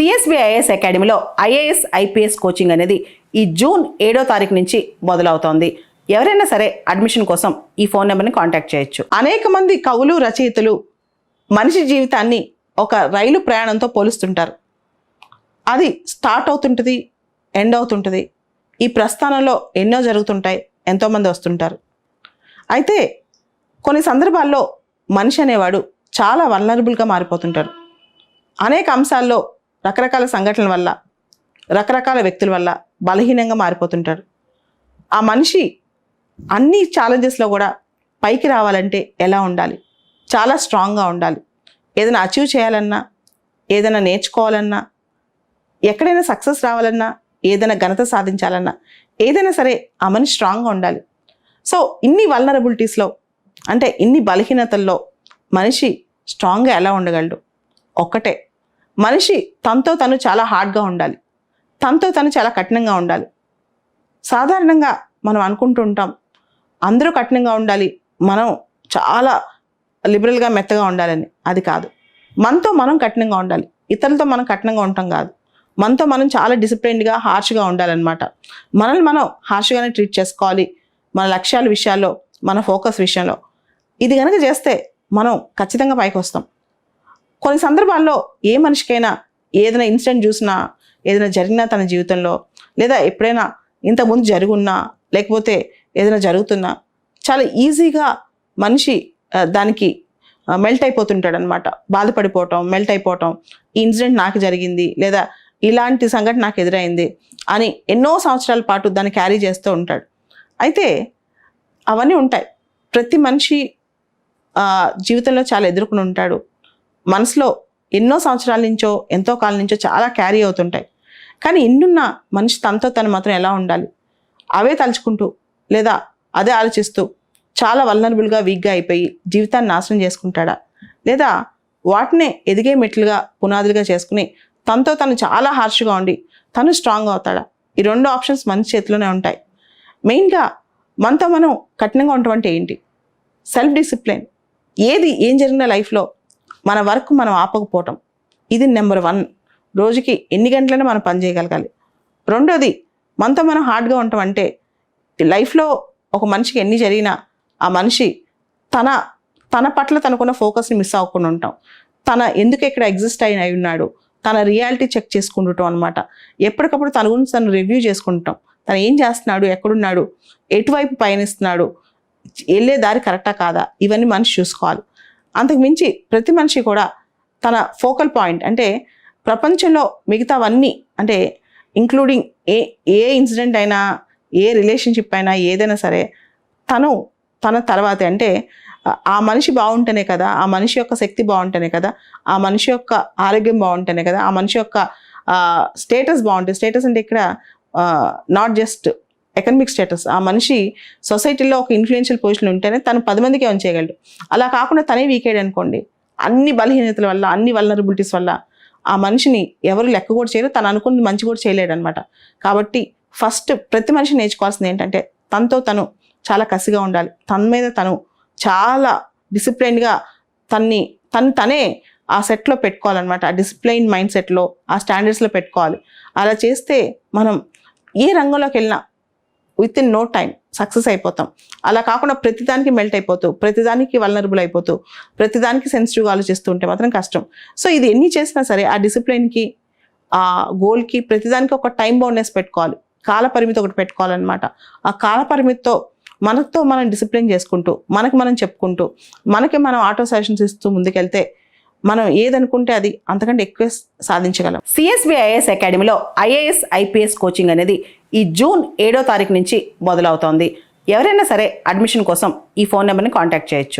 CSBIS అకాడమీలో IAS IPS coaching అనేది ఈ జూన్ 7వ తారీఖు నుంచి మొదలవుతోంది. ఎవరైనా సరే అడ్మిషన్ కోసం ఈ ఫోన్ నెంబర్ని కాంటాక్ట్ చేయొచ్చు. అనేక మంది కవులు, రచయితలు మనిషి జీవితాన్ని ఒక రైలు ప్రయాణంతో పోలుస్తుంటారు. అది స్టార్ట్ అవుతుంటుంది, ఎండ్ అవుతుంటుంది. ఈ ప్రస్థానంలో ఎన్నో జరుగుతుంటాయి, ఎంతోమంది వస్తుంటారు. అయితే కొన్ని సందర్భాల్లో మనిషి అనేవాడు చాలా వల్నరబుల్గా మారిపోతుంటారు. అనేక అంశాల్లో రకరకాల సంఘటనల వల్ల, రకరకాల వ్యక్తుల వల్ల బలహీనంగా మారిపోతుంటారు. ఆ మనిషి అన్ని ఛాలెంజెస్లో కూడా పైకి రావాలంటే ఎలా ఉండాలి? చాలా స్ట్రాంగ్గా ఉండాలి. ఏదైనా అచీవ్ చేయాలన్నా, ఏదైనా నేర్చుకోవాలన్నా, ఎక్కడైనా సక్సెస్ రావాలన్నా, ఏదైనా ఘనత సాధించాలన్నా, ఏదైనా సరే ఆ మనిషి స్ట్రాంగ్గా ఉండాలి. సో ఇన్ని వల్నరబిలిటీస్లో, అంటే ఇన్ని బలహీనతల్లో మనిషి స్ట్రాంగ్గా ఎలా ఉండగలడు? ఒక్కటే, మనిషి తనతో తను చాలా హార్డ్గా ఉండాలి, తనతో తను చాలా కఠినంగా ఉండాలి. సాధారణంగా మనం అనుకుంటూ ఉంటాం, అందరూ కఠినంగా ఉండాలి, మనం చాలా లిబరల్గా మెత్తగా ఉండాలని. అది కాదు. మనతో మనం కఠినంగా ఉండాలి, ఇతరులతో మనం కఠినంగా ఉంటాం కాదు. మనతో మనం చాలా డిసిప్లైన్డ్గా, హార్ష్గా ఉండాలన్నమాట. మనల్ని మనం హార్ష్గానే ట్రీట్ చేసుకోవాలి. మన లక్ష్యాల విషయాల్లో, మన ఫోకస్ విషయంలో. ఇది కనుక చేస్తే మనం ఖచ్చితంగా పైకి వస్తాం. కొన్ని సందర్భాల్లో ఏ మనిషికైనా ఏదైనా ఇన్సిడెంట్ చూసినా, ఏదైనా జరిగినా తన జీవితంలో, లేదా ఎప్పుడైనా ఇంతకుముందు జరుగున్నా, లేకపోతే ఏదైనా జరుగుతున్నా, చాలా ఈజీగా మనిషి దానికి మెల్ట్ అయిపోతుంటాడు అనమాట. బాధపడిపోవటం, మెల్ట్ అయిపోవటం, ఈ ఇన్సిడెంట్ నాకు జరిగింది, లేదా ఇలాంటి సంఘటన నాకు ఎదురైంది అని ఎన్నో సంవత్సరాల పాటు దాన్ని క్యారీ చేస్తూ ఉంటాడు. అయితే అవన్నీ ఉంటాయి. ప్రతి మనిషి జీవితంలో చాలా ఎదుర్కొని ఉంటాడు. మనసులో ఎన్నో సంవత్సరాల నుంచో, ఎంతో కాలం నుంచో చాలా క్యారీ అవుతుంటాయి. కానీ ఇన్నున్న మనిషి తనతో తను మాత్రం ఎలా ఉండాలి? అవే తలుచుకుంటూ, లేదా అదే ఆలోచిస్తూ చాలా వల్నరబుల్గా, వీక్గా అయిపోయి జీవితాన్ని నాశనం చేసుకుంటాడా? లేదా వాటినే ఎదిగే మెట్లుగా, పునాదులుగా చేసుకుని తనతో తను చాలా హార్ష్గా ఉండి తను స్ట్రాంగ్ అవుతాడా? ఈ రెండు ఆప్షన్స్ మనిషి చేతిలోనే ఉంటాయి. మెయిన్గా మనతో మనం కఠినంగా ఉండటం అంటే ఏంటి? Self discipline. ఏం జరిగిన లైఫ్లో మన వర్క్ మనం ఆపకపోవటం, ఇది నెంబర్ 1. రోజుకి ఎన్ని గంటలైనా మనం పని చేయగలగాలి. రెండోది, మనతో మనం హార్డ్గా ఉండటం అంటే లైఫ్లో ఒక మనిషికి ఎన్ని జరిగినా ఆ మనిషి తన పట్ల తనకున్న ఫోకస్ని మిస్ అవ్వకుండా ఉంటాం. తన ఎందుకు ఎక్కడ ఎగ్జిస్ట్ అయి ఉన్నాడు, తన రియాలిటీ చెక్ చేసుకుంటాం అనమాట. ఎప్పటికప్పుడు తన గురించి తను రివ్యూ చేసుకుంటాం. తను ఏం చేస్తున్నాడు, ఎక్కడున్నాడు, ఎటువైపు పయనిస్తున్నాడు, వెళ్ళే దారి కరెక్టా కాదా, ఇవన్నీ మనిషి చూసుకోవాలి. అంతకు మించి ప్రతి మనిషి కూడా తన ఫోకల్ పాయింట్, అంటే ప్రపంచంలో మిగతావన్నీ, అంటే ఇంక్లూడింగ్ ఏ ఇన్సిడెంట్ అయినా, ఏ రిలేషన్షిప్ అయినా, ఏదైనా సరే తన తర్వాతే. అంటే ఆ మనిషి బాగుంటేనే కదా, ఆ మనిషి యొక్క శక్తి బాగుంటేనే కదా, ఆ మనిషి యొక్క ఆరోగ్యం బాగుంటేనే కదా, ఆ మనిషి యొక్క స్టేటస్ బాగుంటుంది. స్టేటస్ అంటే ఇక్కడ నాట్ జస్ట్ ఎకనమిక్ స్టేటస్. ఆ మనిషి సొసైటీలో ఒక ఇన్ఫ్లుయెన్షియల్ పొజిషన్ ఉంటేనే తను 10 మందికి ఏమైనా చేయగలడు. అలా కాకుండా తనే వీకేడ్ అనుకోండి, అన్ని బలహీనతల వల్ల, అన్ని వల్నరబిలిటీస్ వల్ల ఆ మనిషిని ఎవరు లెక్క కూడా చేయరు, తను అనుకున్న మంచి కూడా చేయలేడు అనమాట. కాబట్టి ఫస్ట్ ప్రతి మనిషి నేర్చుకోవాల్సింది ఏంటంటే తనతో తను చాలా కసిగా ఉండాలి. తన మీద తను చాలా డిసిప్లైన్గా తనే ఆ సెట్లో పెట్టుకోవాలన్నమాట. ఆ డిసిప్లైన్ మైండ్ సెట్లో, ఆ స్టాండర్డ్స్లో పెట్టుకోవాలి. అలా చేస్తే మనం ఏ రంగంలోకి వెళ్ళినా within no time success అయిపోతాం. అలా కాకుండా ప్రతిదానికి మెల్ట్ అయిపోతూ, ప్రతిదానికి వల్నరబుల్ అయిపోతూ, ప్రతిదానికి సెన్సిటివ్గా ఆలోచిస్తూ ఉంటే మాత్రం కష్టం. సో ఇది ఎన్ని చేసినా సరే ఆ డిసిప్లైన్కి, ఆ గోల్కి, ప్రతిదానికి ఒక టైం బౌండ్నెస్ పెట్టుకోవాలి. కాల పరిమితి ఒకటి పెట్టుకోవాలన్నమాట. ఆ కాల పరిమితితో మనతో మనం డిసిప్లిన్ చేసుకుంటూ, మనకి మనం చెప్పుకుంటూ, మనకి మనం ఆటో సజెషన్స్ ఇస్తూ ముందుకెళ్తే మనం ఏదనుకుంటే అది అంతకంటే ఎక్కువ సాధించగలం. సిఎస్బిఐఎస్ అకాడమీలో ఐఏఎస్ ఐపీఎస్ కోచింగ్ అనేది ఈ జూన్ 7వ తారీఖు నుంచి మొదలవుతోంది. ఎవరైనా సరే అడ్మిషన్ కోసం ఈ ఫోన్ నెంబర్ని కాంటాక్ట్ చేయొచ్చు.